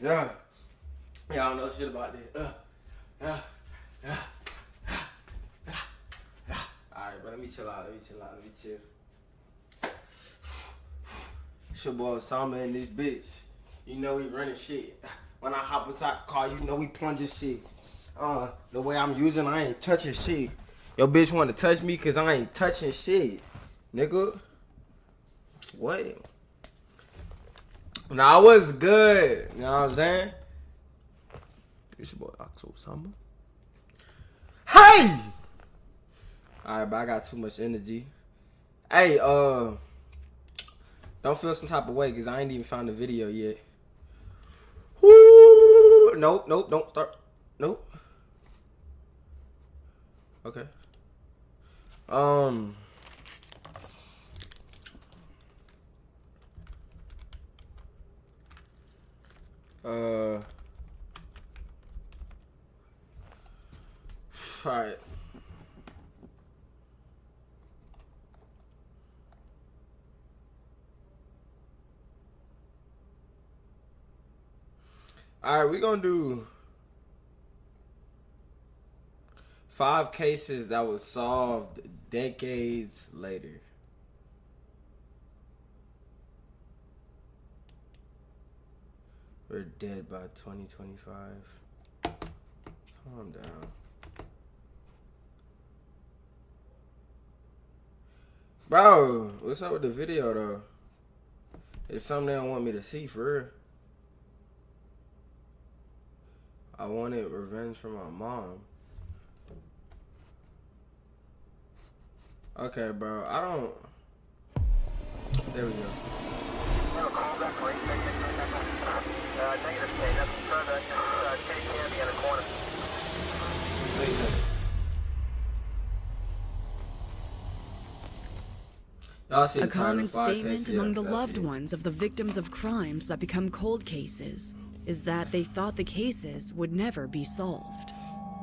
Yeah. Yeah, I don't know shit about this. Alright, but let me chill out. Let me chill. It's your boy Osama in this bitch. You know we running shit. When I hop inside the car, you know we plunging shit. The way I'm using, I ain't touching shit. Your bitch want to touch me because I ain't touching shit. Nigga. What? Nah, I was good. You know what I'm saying? It's your boy Osama. Hey! Alright, but I got too much energy. Hey, don't feel some type of way because I ain't even found the video yet. Woo! Nope, don't start. Nope. Okay. Alright. Alright, we're gonna do 5 cases that was solved decades later. We're dead by 2025. Calm down. Bro, what's up with the video though? It's something they don't want me to see for real. I wanted revenge from my mom. Okay, bro, I don't... There we go. A common statement among the loved ones of the victims of crimes that become cold cases is that they thought the cases would never be solved.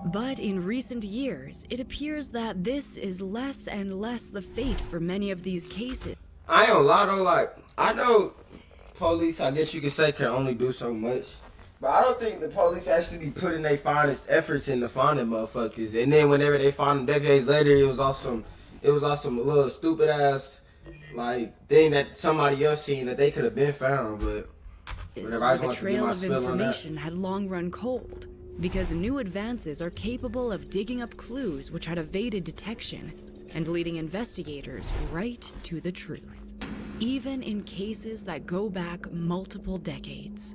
But in recent years, it appears that this is less and less the fate for many of these cases. I ain't gonna lie though, like, I know police, I guess you could say, can only do so much. But I don't think the police actually be putting their finest efforts into finding motherfuckers. And then whenever they find them decades later, it was awesome little stupid ass like thing that somebody else seen that they could have been found, but where the trail of information had long run cold, because new advances are capable of digging up clues which had evaded detection and leading investigators right to the truth, even in cases that go back multiple decades.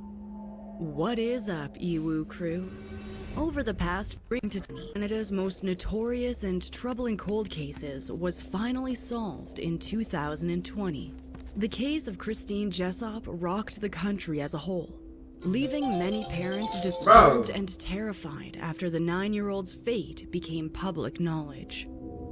What is up, yoooooooooooo crew? Over the past spring to Canada's most notorious and troubling cold cases was finally solved in 2020. The case of Christine Jessop rocked the country as a whole, leaving many parents disturbed and terrified after the 9-year-old's fate became public knowledge.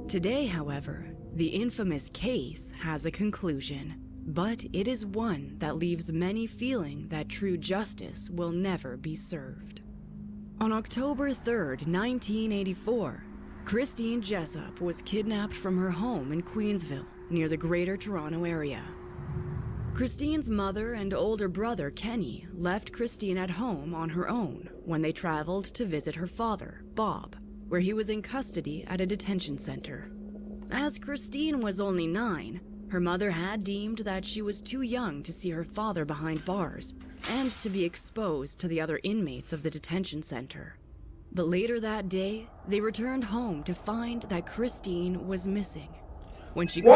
Today, however, the infamous case has a conclusion, but it is one that leaves many feeling that true justice will never be served. On October 3rd, 1984, Christine Jessop was kidnapped from her home in Queensville, near the Greater Toronto Area. Christine's mother and older brother, Kenny, left Christine at home on her own when they traveled to visit her father, Bob, where he was in custody at a detention center. As Christine was only 9, her mother had deemed that she was too young to see her father behind bars and to be exposed to the other inmates of the detention center. But later that day, they returned home to find that Christine was missing. When she wait,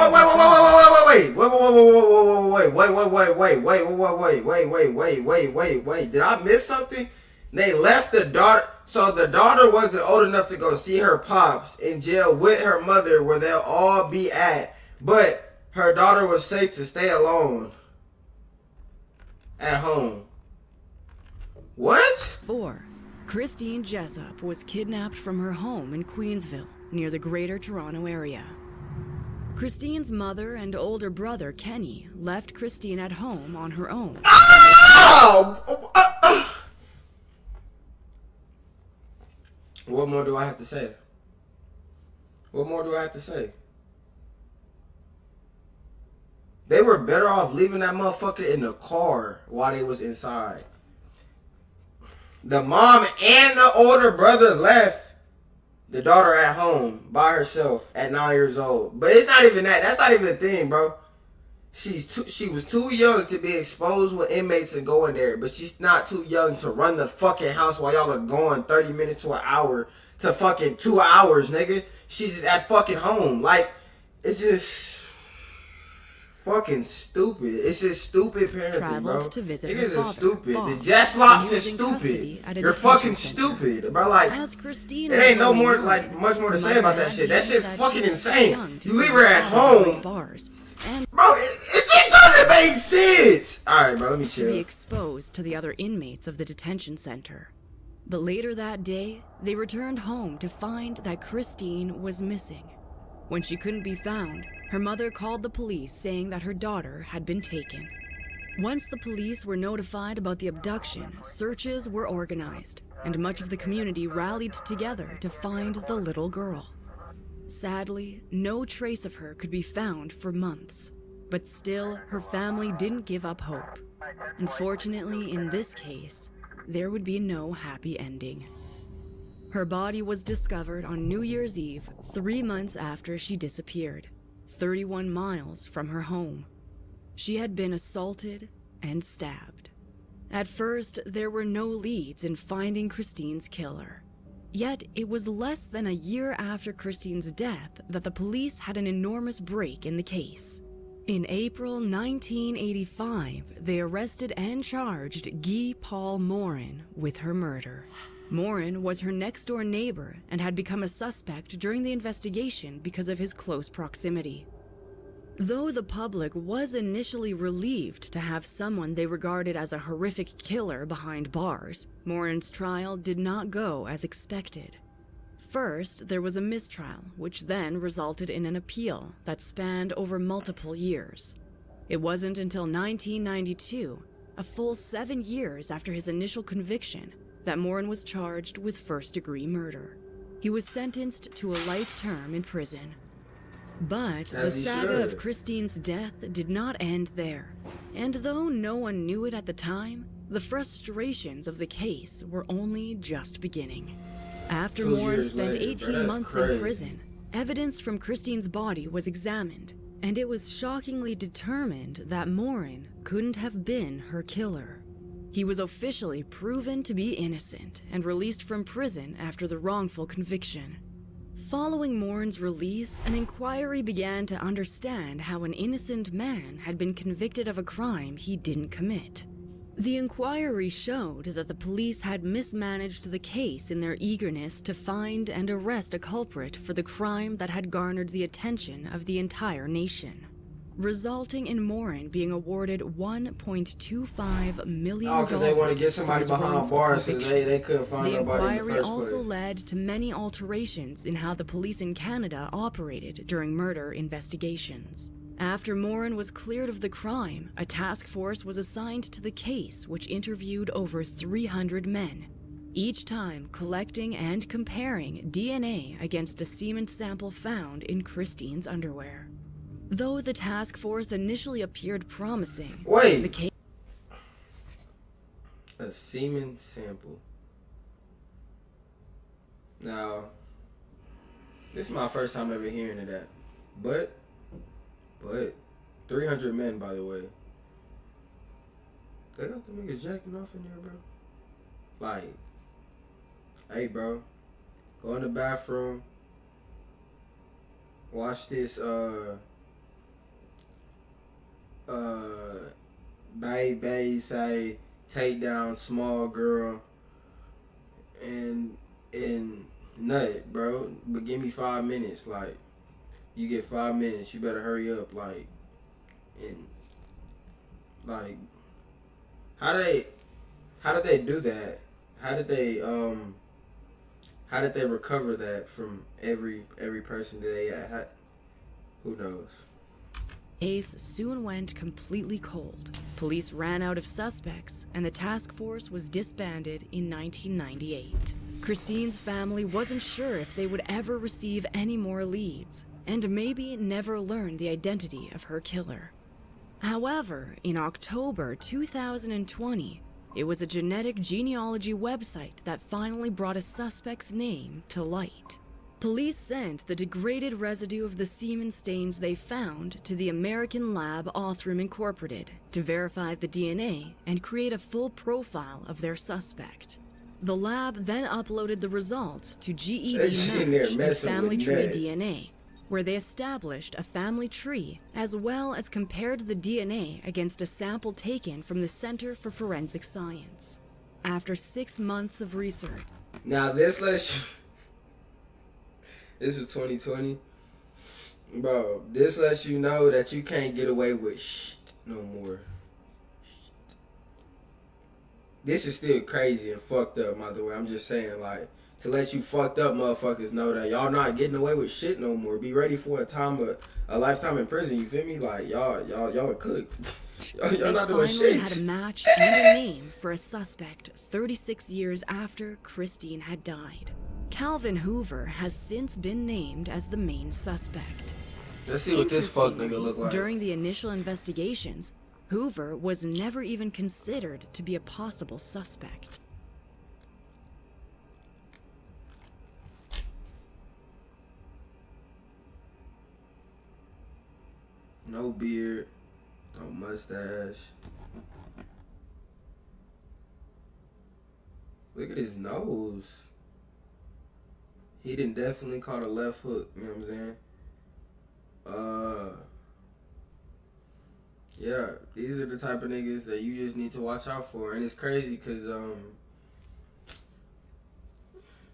did I miss something? They left the daughter, so the daughter wasn't old enough to go see her pops in jail with her mother where they'll all be at, but her daughter was safe to stay alone at home. What? 4. Christine Jessop was kidnapped from her home in Queensville, near the Greater Toronto Area. Christine's mother and older brother, Kenny, left Christine at home on her own. What more do I have to say? What more do I have to say? They were better off leaving that motherfucker in the car while they was inside. The mom and the older brother left the daughter at home by herself at 9 years old. But it's not even that. That's not even the thing, bro. She was too young to be exposed with inmates and go in there, but she's not too young to run the fucking house while y'all are going 30 minutes to an hour to fucking 2 hours, nigga. She's just at fucking home. Like, it's just fucking stupid. It's just stupid parenting, Traveled bro. to visit Niggas her are father, stupid. Bob, The jet slops when is he was in custody stupid. at a You're detention fucking center. stupid, bro. Like, As Christine it was ain't no only more, 9, like, much more to her say mother about that had shit. That deemed shit's that fucking she was too insane. young to You leave see her at father behind home. bars, and Bro, it doesn't make sense. Alright, bro, let me to chill. be exposed to the other inmates of the detention center. But later that day, they returned home to find that Christine was missing. When she couldn't be found, her mother called the police saying that her daughter had been taken. Once the police were notified about the abduction, searches were organized, and much of the community rallied together to find the little girl. Sadly, no trace of her could be found for months, but still, her family didn't give up hope. Unfortunately, in this case, there would be no happy ending. Her body was discovered on New Year's Eve, 3 months after she disappeared, 31 miles from her home. She had been assaulted and stabbed. At first, there were no leads in finding Christine's killer. Yet, it was less than a year after Christine's death that the police had an enormous break in the case. In April 1985, they arrested and charged Guy Paul Morin with her murder. Morin was her next-door neighbor and had become a suspect during the investigation because of his close proximity. Though the public was initially relieved to have someone they regarded as a horrific killer behind bars, Morin's trial did not go as expected. First, there was a mistrial, which then resulted in an appeal that spanned over multiple years. It wasn't until 1992, a full 7 years after his initial conviction, that Morin was charged with first-degree murder. He was sentenced to a life term in prison. But the saga of Christine's death did not end there. And though no one knew it at the time, the frustrations of the case were only just beginning. After Morin spent 18 months in prison, evidence from Christine's body was examined, and it was shockingly determined that Morin couldn't have been her killer. He was officially proven to be innocent and released from prison after the wrongful conviction. Following Morin's release, an inquiry began to understand how an innocent man had been convicted of a crime he didn't commit. The inquiry showed that the police had mismanaged the case in their eagerness to find and arrest a culprit for the crime that had garnered the attention of the entire nation, resulting in Morin being awarded $1.25 million. Because they want to get somebody behind bars because they couldn't find nobody in the first place. The inquiry also led to many alterations in how the police in Canada operated during murder investigations. After Morin was cleared of the crime, a task force was assigned to the case, which interviewed over 300 men, each time collecting and comparing DNA against a semen sample found in Christine's underwear. Though the task force initially appeared promising, the case... A semen sample. Now, this is my first time ever hearing of that. But 300 men, by the way. They got the niggas jacking off in there, bro. Like, hey, bro, go in the bathroom. Watch this, baby say, take down small girl and nut, bro. But give me 5 minutes, like. You get 5 minutes. You better hurry up, like, and like, how did they do that? How did they recover that from every person that they had? Who knows? Case soon went completely cold. Police ran out of suspects, and the task force was disbanded in 1998. Christine's family wasn't sure if they would ever receive any more leads, and maybe never learn the identity of her killer. However, in October 2020, It was a genetic genealogy website that finally brought a suspect's name to light. Police sent the degraded residue of the semen stains they found to the American lab Othram Incorporated to verify the DNA and create a full profile of their suspect. The lab then uploaded the results to GED Match and Family Tree DNA, where they established a family tree as well as compared the DNA against a sample taken from the Center for Forensic Science. After 6 months of research. Now this is 2020. Bro, this lets you know that you can't get away with shit no more. This is still crazy and fucked up, by the way. I'm just saying, like, to let you fucked up motherfuckers know that y'all not getting away with shit no more. Be ready for a lifetime in prison, you feel me? Like, y'all are cooked. y'all not doing shit. They finally had a match and a name for a suspect 36 years after Christine had died. Calvin Hoover has since been named as the main suspect. Let's see what this fuck nigga look like. During the initial investigations, Hoover was never even considered to be a possible suspect. No beard, no mustache. Look at his nose. He done definitely caught a left hook, you know what I'm saying? Yeah, these are the type of niggas that you just need to watch out for. And it's crazy because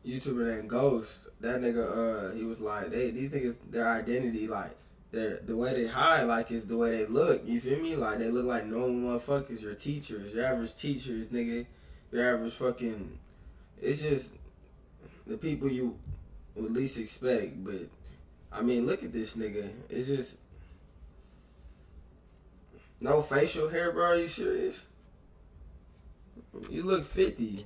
YouTuber named Ghost, that nigga, he was like, these niggas, their identity, like, the way they hide, like, is the way they look, you feel me? Like, they look like normal motherfuckers, your teachers, your average teachers, nigga, your average fucking, it's just the people you would least expect. But I mean, look at this nigga. It's just no facial hair, bro. Are you serious? You look 50.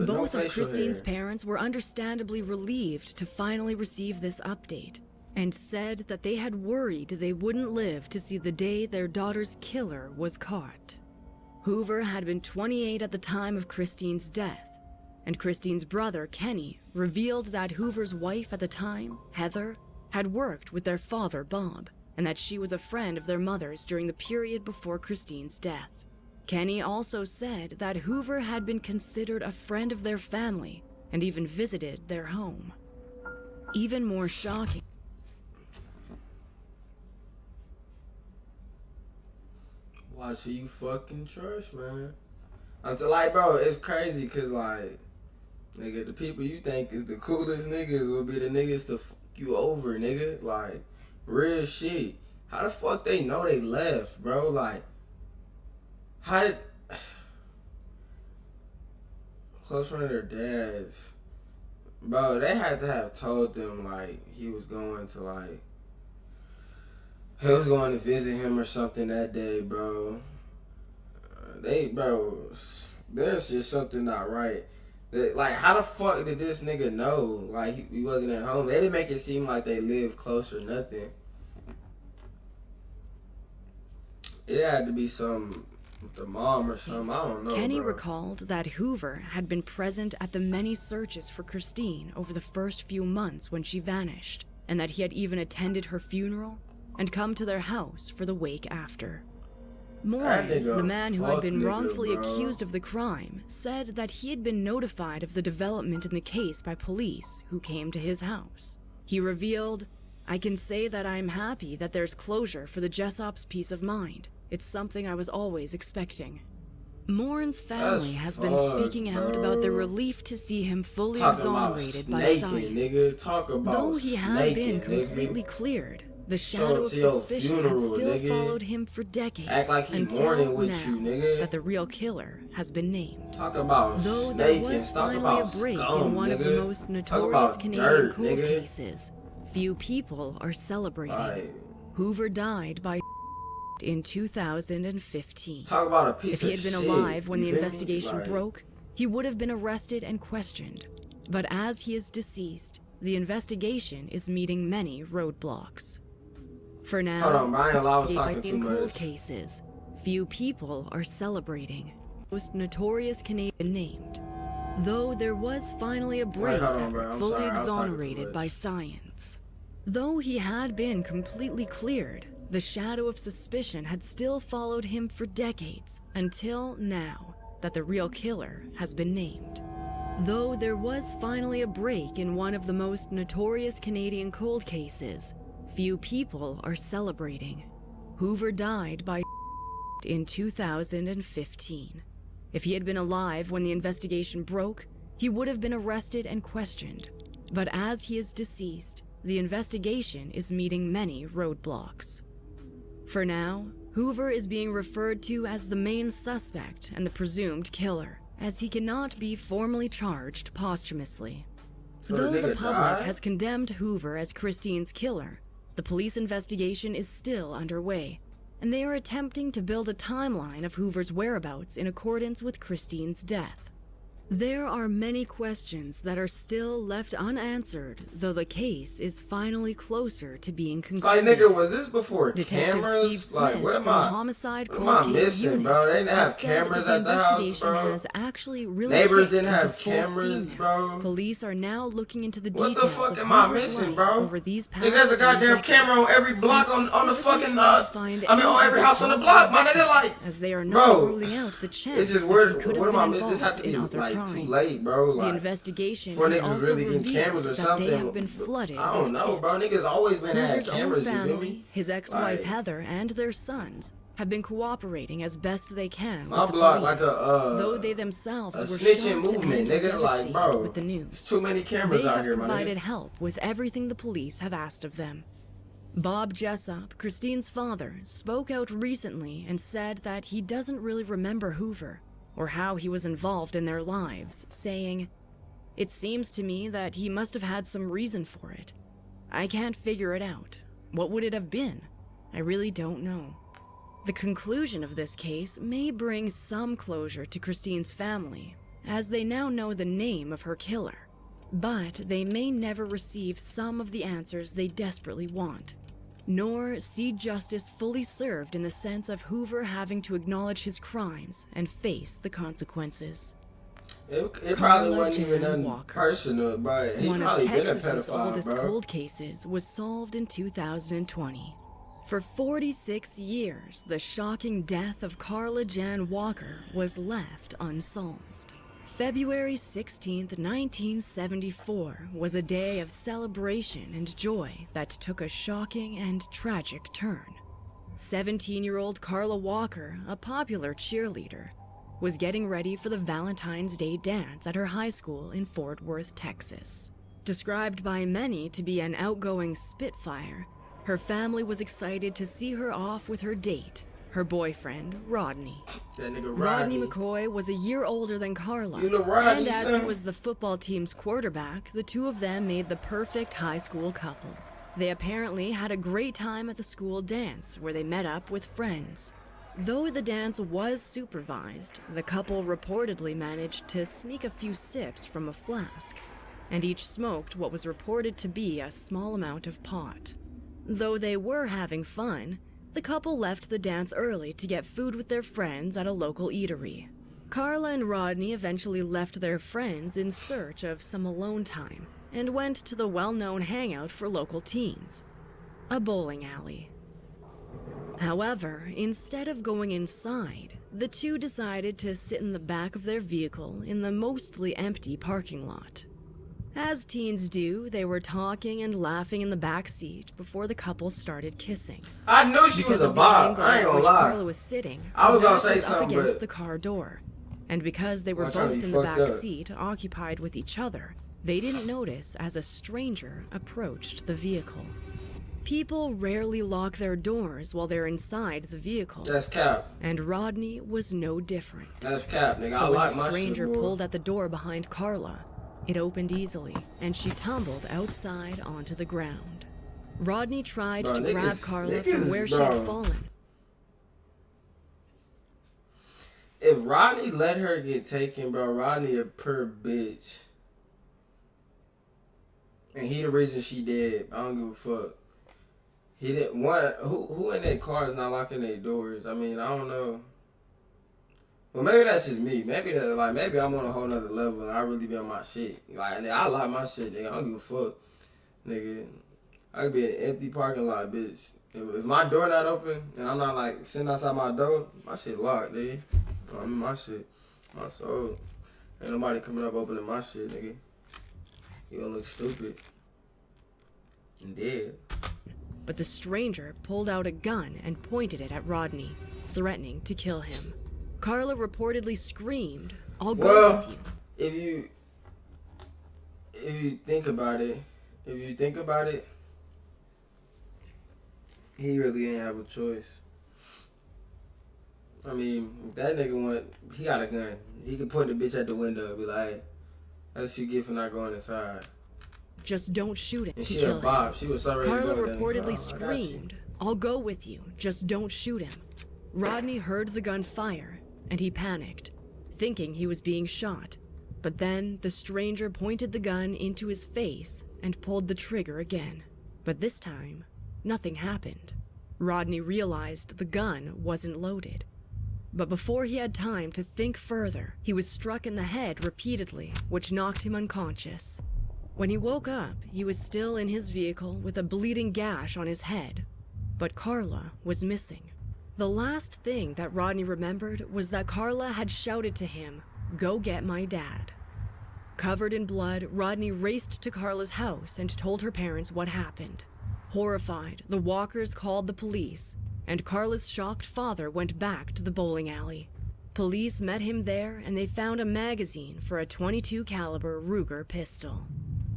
Both of Christine's parents were understandably relieved to finally receive this update, and said that they had worried they wouldn't live to see the day their daughter's killer was caught. Hoover had been 28 at the time of Christine's death, and Christine's brother, Kenny, revealed that Hoover's wife at the time, Heather, had worked with their father, Bob, and that she was a friend of their mother's during the period before Christine's death. Kenny also said that Hoover had been considered a friend of their family and even visited their home. Even more shocking. Watch who you fucking trust, man. I'm like, bro, it's crazy because, like, nigga, the people you think is the coolest niggas will be the niggas to fuck you over, nigga. Like, real shit. How the fuck they know they left, bro? Like, how did... Close friend of their dad's. Bro, they had to have told them, like, he was going to visit him or something that day, bro. There's just something not right. Like, how the fuck did this nigga know? Like, he wasn't at home. They didn't make it seem like they lived close or nothing. It had to be some with the mom or something. I don't know. Kenny bro. recalled that Hoover had been present at the many searches for Christine over the first few months when she vanished, and that he had even attended her funeral and come to their house for the wake after. Morin, the man who had been wrongfully accused of the crime, said that he had been notified of the development in the case by police who came to his house. He revealed, "I can say that I'm happy that there's closure for the Jessop's peace of mind. It's something I was always expecting." Morin's family has been speaking out about their relief to see him fully exonerated by science. Though he had been completely cleared, the shadow of suspicion had still followed him for decades until now that the real killer has been named. Though there was finally a break in one of the most notorious Canadian cold cases, few people are celebrating. Hoover died by in 2015. If he had been alive when the investigation broke, he would have been arrested and questioned. But as he is deceased, the investigation is meeting many roadblocks. For now, in cold cases, few people are celebrating. most notorious Canadian named. Though there was finally a break fully exonerated by science. Though he had been completely cleared, the shadow of suspicion had still followed him for decades, until now that the real killer has been named. Though there was finally a break in one of the most notorious Canadian cold cases, few people are celebrating. Hoover died by in 2015. If he had been alive when the investigation broke, he would have been arrested and questioned. But as he is deceased, the investigation is meeting many roadblocks. For now, Hoover is being referred to as the main suspect and the presumed killer, as he cannot be formally charged posthumously. Though the public has condemned Hoover as Christine's killer, the police investigation is still underway, and they are attempting to build a timeline of Hoover's whereabouts in accordance with Christine's death. There are many questions that are still left unanswered, though the case is finally closer to being concluded. Like, nigga, was this before Detective cameras? Steve Smith Like, what from am the I Homicide what Cold am I Case missing, Unit bro? They didn't have has said cameras that the at the house, investigation bro. has actually really Neighbors kicked didn't into have full cameras, steam now. bro. Police are now looking into the What details the fuck of am I Hoover's missing, life bro? over these past Nigga, there's a 3 goddamn camera on every block decades, on the and specifically fucking trying to find I mean, on any every other house on the possible block, my nigga. victims, Like, as they are not bro, ruling out the chance it's just that weird. he could What have am I been missing? This has involved to in be other like crimes. too late, bro. The Like, investigation before has niggas also really getting revealed cameras or that something. they have been flooded I don't with know, tips. bro. Niggas always been had Hoover's own cameras. You feel family, me? his ex-wife Like, Heather, and their sons have been cooperating as best they can my with the block police, like though they themselves a were snitching shocked movement, and nigga. Like, devastated bro, with the there's news. too many cameras They out have here, my provided nigga. help with everything the police have asked of them. Bob Jessup, Christine's father, spoke out recently and said that he doesn't really remember Hoover or how he was involved in their lives, saying, "It seems to me that he must have had some reason for it. I can't figure it out. What would it have been? I really don't know." The conclusion of this case may bring some closure to Christine's family, as they now know the name of her killer. But they may never receive some of the answers they desperately want, nor see justice fully served in the sense of Hoover having to acknowledge his crimes and face the consequences. It probably Carla wasn't even Jan nothing Walker, personal, but he one of probably been a Texas's pedophile, oldest bro. cold cases, was solved in 2020. For 46 years, the shocking death of Carla Jan Walker was left unsolved. February 16, 1974 was a day of celebration and joy that took a shocking and tragic turn. 17-year-old Carla Walker, a popular cheerleader, was getting ready for the Valentine's Day dance at her high school in Fort Worth, Texas. Described by many to be an outgoing spitfire, her family was excited to see her off with her date, her boyfriend, Rodney. That nigga Rodney McCoy was a year older than Carla, You know Rodney, and as son? he was the football team's quarterback, the two of them made the perfect high school couple. They apparently had a great time at the school dance, where they met up with friends. Though the dance was supervised, the couple reportedly managed to sneak a few sips from a flask, and each smoked what was reported to be a small amount of pot. Though they were having fun, the couple left the dance early to get food with their friends at a local eatery. Carla and Rodney eventually left their friends in search of some alone time and went to the well-known hangout for local teens, a bowling alley. However, instead of going inside, the two decided to sit in the back of their vehicle in the mostly empty parking lot. As teens do, they were talking and laughing in the back seat before the couple started kissing. I knew she Because was a of the bop. angle I ain't at gonna which lie. Carla was sitting, I was her gonna back say was up something, against but- the car door. And because they were I'm trying to both be in the fucked back up. seat, occupied with each other, they didn't notice as a stranger approached the vehicle. People rarely lock their doors while they're inside the vehicle, That's cap. and Rodney was no different. That's cap, nigga. I So when like the my stranger shit, boy. pulled at the door behind Carla, it opened easily, and she tumbled outside onto the ground. Rodney tried Bro, to niggas- grab Carla niggas, from where she had bro. fallen. If Rodney let her get taken, bro, Rodney a pure bitch. And he the reason she dead. I don't give a fuck. He didn't want who in that car is not locking their doors. I mean, I don't know. Well, maybe that's just me. Maybe maybe I'm on a whole nother level and I really be on my shit. Like, I like my shit, nigga. I don't give a fuck, nigga. I could be in an empty parking lot, bitch. If my door not open and I'm not like sitting outside my door, my shit locked, nigga. I mean, my shit, my soul. Ain't nobody coming up opening my shit, nigga. You gonna look stupid and dead. But the stranger pulled out a gun and pointed it at Rodney, threatening to kill him. Carla reportedly screamed, "I'll go with you." If you think about it, he really ain't have a choice. I mean, if that nigga he got a gun. He could point the bitch at the window and be like, hey, that's what you get for not going inside. Just don't shoot him. And to she kill a bop. him. She was so ready Carla to go reportedly screamed, "I'll go with you. Just don't shoot him." Rodney heard the gun fire, and he panicked, thinking he was being shot. But then the stranger pointed the gun into his face and pulled the trigger again. But this time, nothing happened. Rodney realized the gun wasn't loaded. But before he had time to think further, he was struck in the head repeatedly, which knocked him unconscious. When he woke up, he was still in his vehicle with a bleeding gash on his head. But Carla was missing. The last thing that Rodney remembered was that Carla had shouted to him, "Go get my dad." Covered in blood, Rodney raced to Carla's house and told her parents what happened. Horrified, the Walkers called the police, and Carla's shocked father went back to the bowling alley. Police met him there and they found a magazine for a .22 caliber Ruger pistol.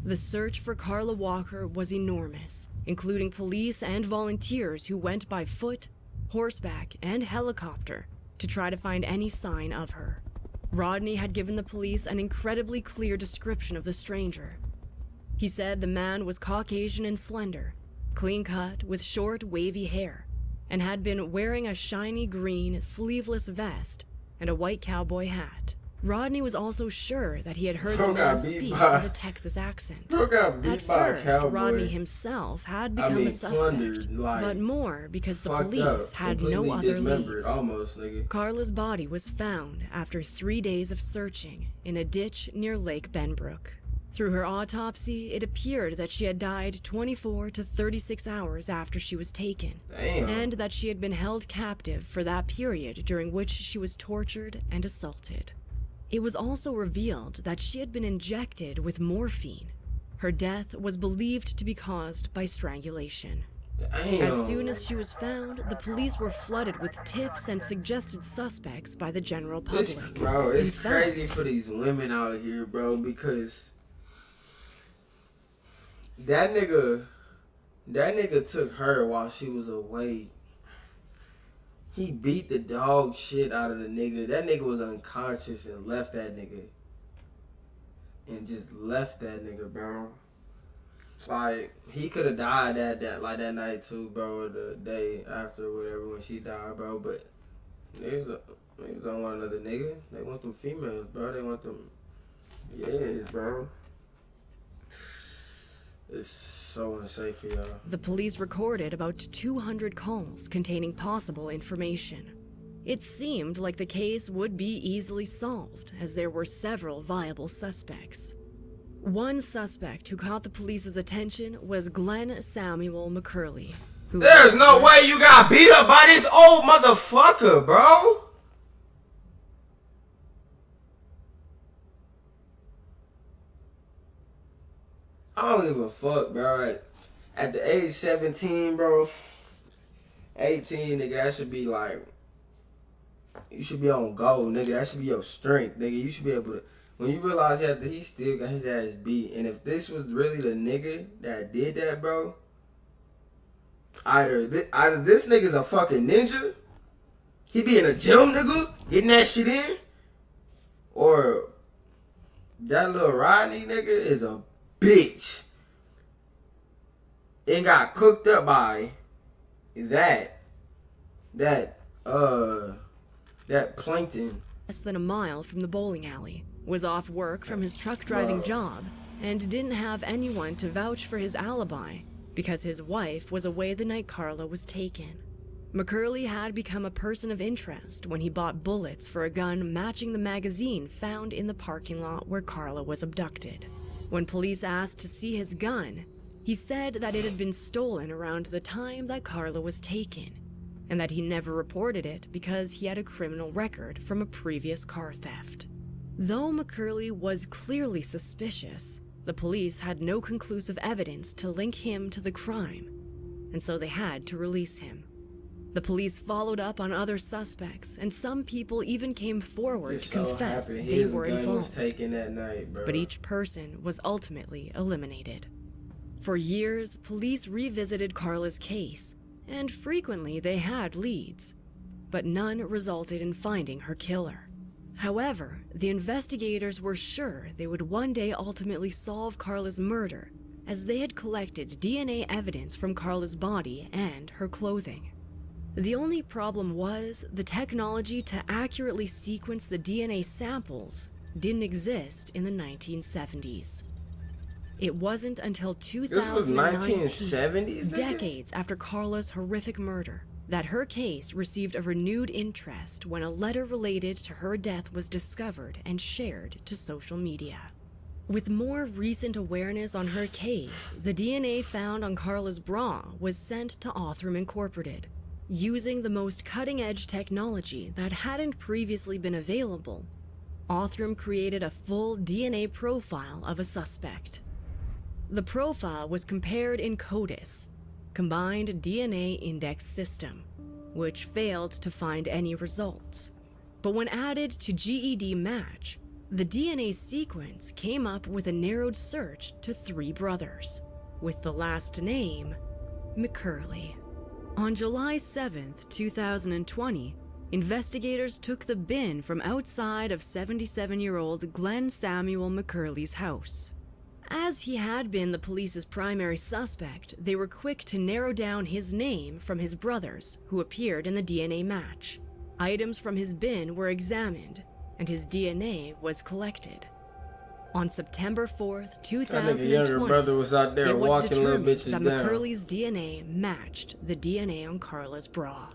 The search for Carla Walker was enormous, including police and volunteers who went by foot, horseback, and helicopter to try to find any sign of her. Rodney had given the police an incredibly clear description of the stranger. He said the man was Caucasian and slender, clean-cut with short, wavy hair, and had been wearing a shiny green, sleeveless vest and a white cowboy hat. Rodney was also sure that he had heard the man speak with a Texas accent. At first, Rodney himself had become a suspect, but more because the police had no other leads. Carla's body was found after 3 days of searching in a ditch near Lake Benbrook. Through her autopsy, it appeared that she had died 24 to 36 hours after she was taken, and that she had been held captive for that period during which she was tortured and assaulted. It was also revealed that she had been injected with morphine. Her death was believed to be caused by strangulation. As soon as she was found, the police were flooded with tips and suggested suspects by the general public. Bro, it's crazy for these women out here, bro, because that nigga took her while she was away. He beat the dog shit out of the nigga. That nigga was unconscious and left that nigga. And just left that nigga, bro. Like, he could have died that night too, bro, or the day after or whatever when she died, bro. But niggas don't want another nigga. They want them females, bro. They want them yes, bro. It's so unsafe for y'all. The police recorded about 200 calls containing possible information. It seemed like the case would be easily solved, as there were several viable suspects. One suspect who caught the police's attention was Glenn Samuel McCurley. There's no way you got beat up by this old motherfucker, bro! I don't give a fuck, bro. At the age 17, bro, 18, nigga, that should be like, you should be on go, nigga. That should be your strength, nigga. You should be able to, when you realize that he still got his ass beat, and if this was really the nigga that did that, bro, either this nigga's a fucking ninja, he be in a gym, nigga, getting that shit in, or that little Rodney nigga is a bitch. It got cooked up by that plankton. Less than a mile from the bowling alley, was off work from his truck driving job, and didn't have anyone to vouch for his alibi because his wife was away the night Carla was taken. McCurley had become a person of interest when he bought bullets for a gun matching the magazine found in the parking lot where Carla was abducted. When police asked to see his gun, he said that it had been stolen around the time that Carla was taken, and that he never reported it because he had a criminal record from a previous car theft. Though McCurley was clearly suspicious, the police had no conclusive evidence to link him to the crime, and so they had to release him. The police followed up on other suspects, and some people even came forward to confess they were involved. But each person was ultimately eliminated. For years, police revisited Carla's case, and frequently they had leads, but none resulted in finding her killer. However, the investigators were sure they would one day ultimately solve Carla's murder, as they had collected DNA evidence from Carla's body and her clothing. The only problem was the technology to accurately sequence the DNA samples didn't exist in the 1970s. It wasn't until 2019, this was 1970s, decades after Carla's horrific murder, that her case received a renewed interest when a letter related to her death was discovered and shared to social media. With more recent awareness on her case, the DNA found on Carla's bra was sent to Othram Incorporated. Using the most cutting-edge technology that hadn't previously been available, Othram created a full DNA profile of a suspect. The profile was compared in CODIS, Combined DNA Index System, which failed to find any results. But when added to GED Match, the DNA sequence came up with a narrowed search to 3 brothers, with the last name McCurley. On July 7th, 2020, investigators took the bin from outside of 77-year-old Glenn Samuel McCurley's house. As he had been the police's primary suspect, they were quick to narrow down his name from his brothers, who appeared in the DNA match. Items from his bin were examined, and his DNA was collected. On September 4th, 2020, was out there it was walking determined little bitches that down. McCurley's DNA matched the DNA on Carla's bra.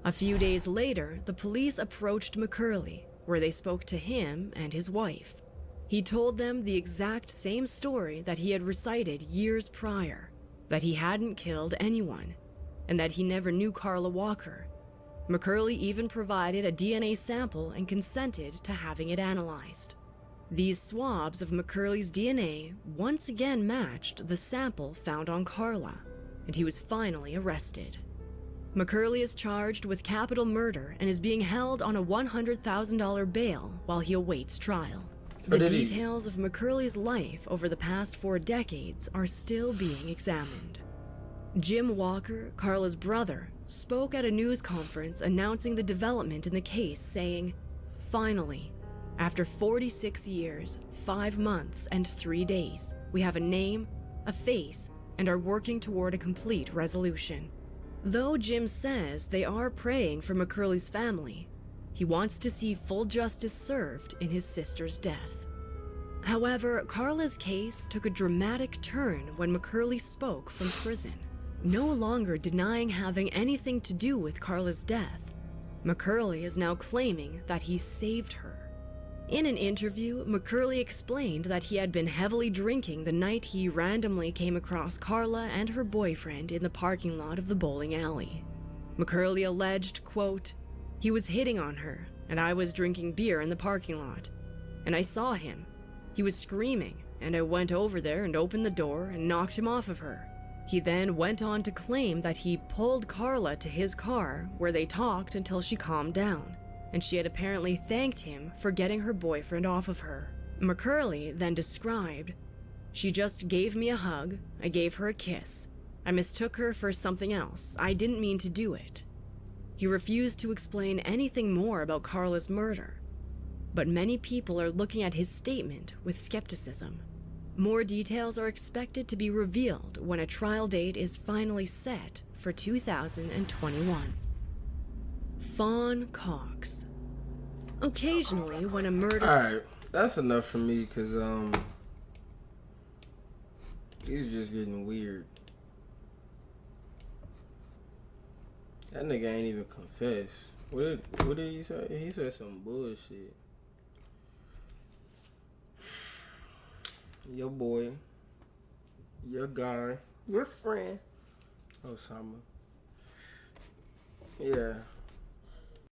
A few days later, the police approached McCurley, where they spoke to him and his wife. He told them the exact same story that he had recited years prior, that he hadn't killed anyone, and that he never knew Carla Walker. McCurley even provided a DNA sample and consented to having it analyzed. These swabs of McCurley's DNA once again matched the sample found on Carla, and he was finally arrested. McCurley is charged with capital murder and is being held on a $100,000 bail while he awaits trial. The details of McCurley's life over the past 4 decades are still being examined. Jim Walker, Carla's brother, spoke at a news conference announcing the development in the case, saying, "Finally, after 46 years, 5 months, and 3 days, we have a name, a face, and are working toward a complete resolution." Though Jim says they are praying for McCurley's family, he wants to see full justice served in his sister's death. However, Carla's case took a dramatic turn when McCurley spoke from prison. No longer denying having anything to do with Carla's death, McCurley is now claiming that he saved her. In an interview, McCurley explained that he had been heavily drinking the night he randomly came across Carla and her boyfriend in the parking lot of the bowling alley. McCurley alleged, quote, "He was hitting on her, and I was drinking beer in the parking lot, and I saw him. He was screaming, and I went over there and opened the door and knocked him off of her." He then went on to claim that he pulled Carla to his car, where they talked until she calmed down, and she had apparently thanked him for getting her boyfriend off of her. McCurley then described, "She just gave me a hug, I gave her a kiss. I mistook her for something else. I didn't mean to do it." He refused to explain anything more about Carla's murder, but many people are looking at his statement with skepticism. More details are expected to be revealed when a trial date is finally set for 2021. Fawn Cox. Occasionally, when a murder... Alright, that's enough for me, because, he's just getting weird. That nigga ain't even confess. What did he say? He said some bullshit. Your boy, your guy, your friend, Osama. Yeah.